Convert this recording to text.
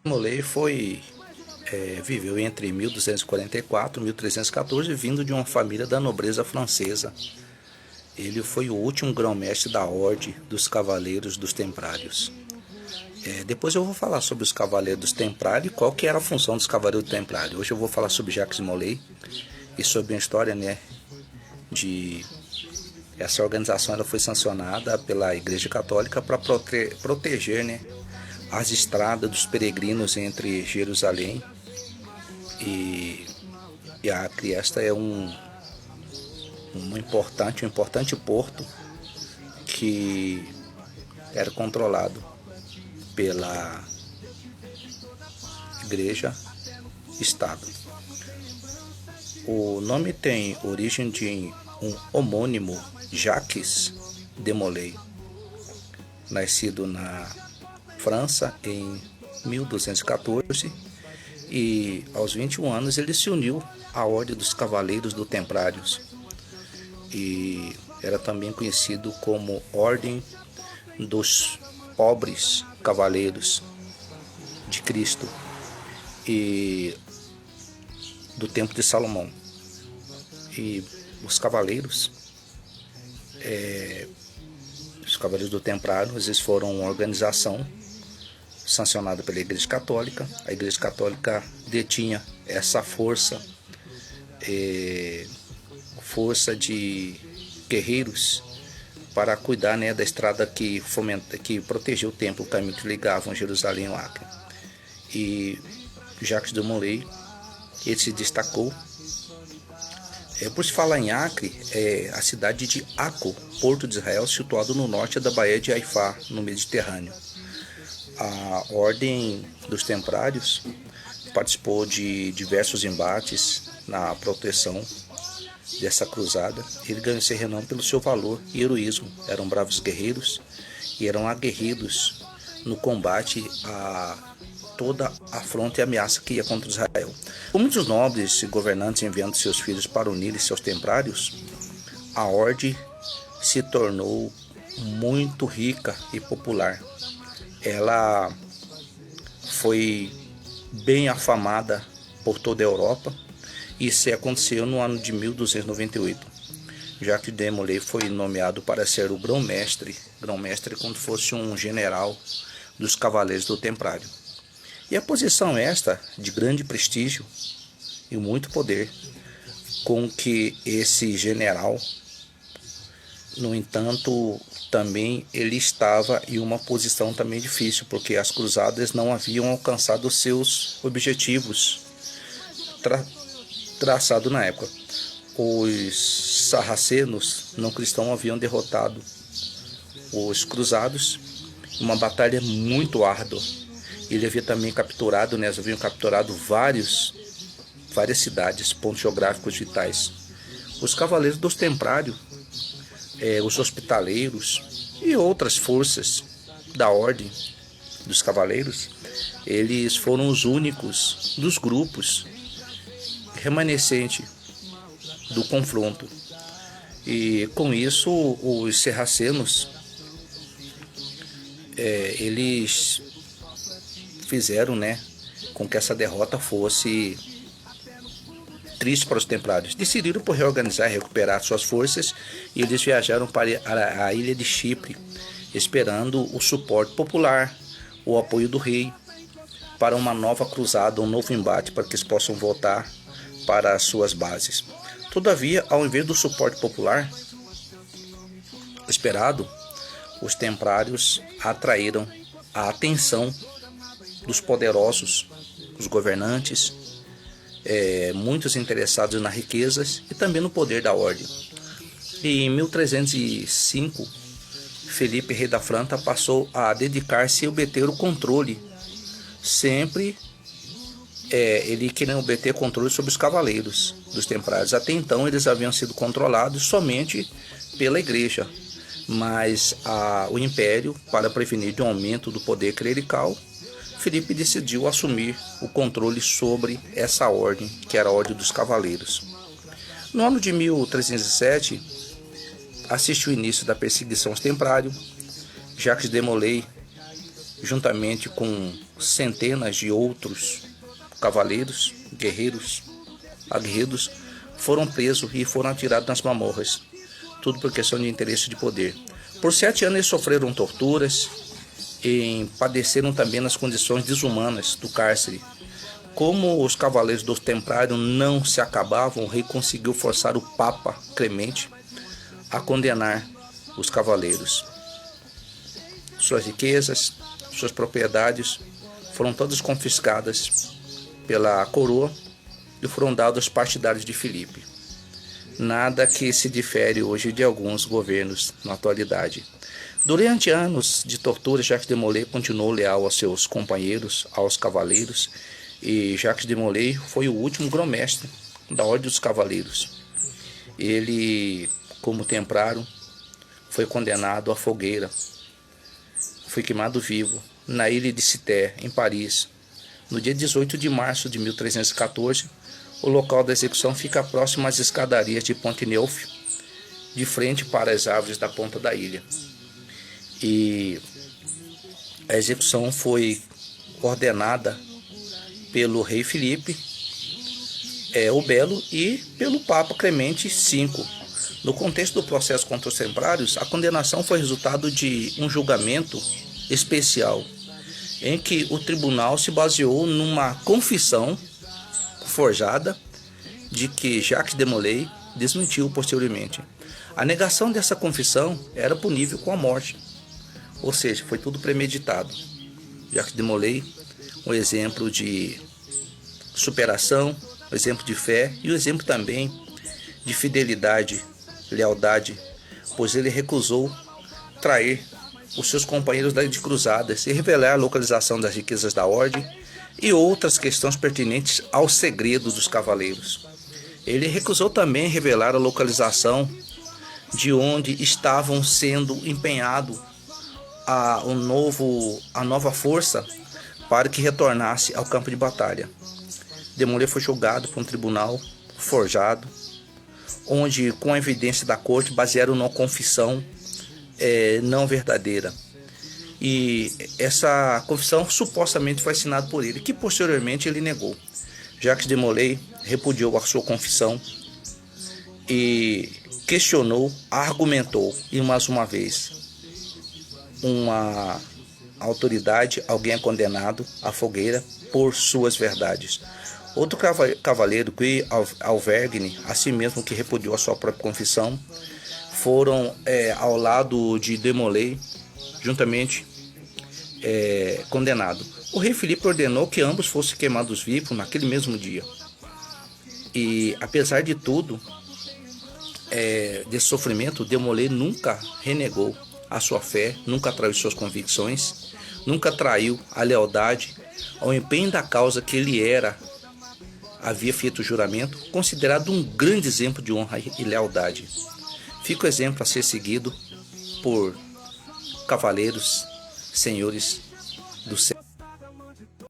Molay viveu entre 1244 e 1314, vindo de uma família da nobreza francesa. Ele foi o último grão-mestre da Ordem dos Cavaleiros dos Templários. Depois eu vou falar sobre os Cavaleiros dos Templários e qual que era a função dos Cavaleiros dos Templários. Hoje eu vou falar sobre Jacques de Molay e sobre a história, de essa organização. Ela foi sancionada pela Igreja Católica para proteger, as estradas dos peregrinos entre Jerusalém e Acre. Esta é um importante porto que era controlado pela Igreja Estado. O nome tem origem de um homônimo, Jacques de Molay, nascido na França em 1214, e aos 21 anos ele se uniu à Ordem dos Cavaleiros dos Templários, e era também conhecido como Ordem dos Pobres Cavaleiros de Cristo e do Templo de Salomão. E os Cavaleiros do Templários, eles foram uma organização sancionada pela Igreja Católica. A Igreja Católica detinha essa força de guerreiros para cuidar, da estrada que protegeu o templo, o caminho que ligava Jerusalém ao Acre. E Jacques de Molay, ele se destacou. Por se falar em Acre, a cidade de Aco, Porto de Israel, situado no norte da Baía de Haifá, no Mediterrâneo. A Ordem dos Templários participou de diversos embates na proteção dessa cruzada. Ele ganhou esse renome pelo seu valor e heroísmo. Eram bravos guerreiros e eram aguerridos no combate a toda a afronta e ameaça que ia contra Israel. Com muitos nobres e governantes enviando seus filhos para unir-se aos templários, a ordem se tornou muito rica e popular. Ela foi bem afamada por toda a Europa, e isso aconteceu no ano de 1298. Jacques de Molay foi nomeado para ser o grão-mestre como fosse um general dos Cavaleiros do Templário. E a posição esta, de grande prestígio e muito poder, com que esse general, no entanto, também ele estava em uma posição também difícil, porque as cruzadas não haviam alcançado os seus objetivos traçados na época. Os sarracenos não cristãos haviam derrotado os cruzados em uma batalha muito árdua. Ele havia também capturado, eles haviam capturado várias cidades, pontos geográficos vitais. Os Cavaleiros dos Templários, os Hospitaleiros e outras forças da Ordem dos Cavaleiros, eles foram os únicos dos grupos remanescentes do confronto. E com isso, os sarracenos, eles fizeram, com que essa derrota fosse triste para os templários. Decidiram por reorganizar e recuperar suas forças, e eles viajaram para a ilha de Chipre, esperando o suporte popular, o apoio do rei, para uma nova cruzada, um novo embate, para que eles possam voltar para as suas bases. Todavia, ao invés do suporte popular esperado, os templários atraíram a atenção dos poderosos, os governantes, muitos interessados nas riquezas e também no poder da ordem. E em 1305, Felipe, rei da França, passou a dedicar-se a obter o controle, sempre ele queria obter controle sobre os cavaleiros dos templários. Até então eles haviam sido controlados somente pela igreja, mas o império, para prevenir de um aumento do poder clerical, Felipe decidiu assumir o controle sobre essa ordem, que era a Ordem dos Cavaleiros. No ano de 1307, assistiu o início da perseguição aos templários. Jacques de Molay juntamente com centenas de outros cavaleiros, guerreiros, aguerridos, foram presos e foram atirados nas masmorras, tudo por questão de interesse de poder. Por 7 anos eles sofreram torturas e padeceram também nas condições desumanas do cárcere. Como os cavaleiros do Templário não se acabavam, o rei conseguiu forçar o Papa Clemente a condenar os cavaleiros. Suas riquezas, suas propriedades foram todas confiscadas pela coroa e foram dadas aos partidários de Filipe. Nada que se difere hoje de alguns governos na atualidade. Durante anos de tortura, Jacques de Molay continuou leal aos seus companheiros, aos cavaleiros, e Jacques de Molay foi o último grão-mestre da Ordem dos Cavaleiros. Ele, como templário, foi condenado à fogueira, foi queimado vivo na ilha de Cité, em Paris, no dia 18 de março de 1314. O local da execução fica próximo às escadarias de Pont-Neuf, de frente para as árvores da ponta da ilha. E a execução foi ordenada pelo rei Filipe o Belo e pelo Papa Clemente V. No contexto do processo contra os templários, a condenação foi resultado de um julgamento especial, em que o tribunal se baseou numa confissão forjada de que Jacques de Molay desmentiu posteriormente. A negação dessa confissão era punível com a morte, ou seja, foi tudo premeditado. Jacques de Molay, um exemplo de superação, um exemplo de fé e um exemplo também de fidelidade, lealdade, pois ele recusou trair os seus companheiros de cruzadas e revelar a localização das riquezas da ordem e outras questões pertinentes ao segredo dos cavaleiros. Ele recusou também revelar a localização de onde estavam sendo empenhado a nova força para que retornasse ao campo de batalha. De Molay foi julgado por um tribunal forjado, onde, com a evidência da corte, basearam numa confissão não verdadeira. E essa confissão supostamente foi assinada por ele, que posteriormente ele negou. Jacques de Molay repudiou a sua confissão e questionou, argumentou, e mais uma vez, uma autoridade, alguém é condenado à fogueira por suas verdades. Outro cavaleiro, Guy Auvergne, assim mesmo que repudiou a sua própria confissão, foram ao lado de Molay, juntamente condenado. O rei Filipe ordenou que ambos fossem queimados vivos naquele mesmo dia. E apesar de tudo, desse sofrimento, de Molay nunca renegou a sua fé, nunca traiu suas convicções, nunca traiu a lealdade ao empenho da causa que ele havia feito o juramento, considerado um grande exemplo de honra e lealdade. Fica o exemplo a ser seguido por cavaleiros, senhores do céu.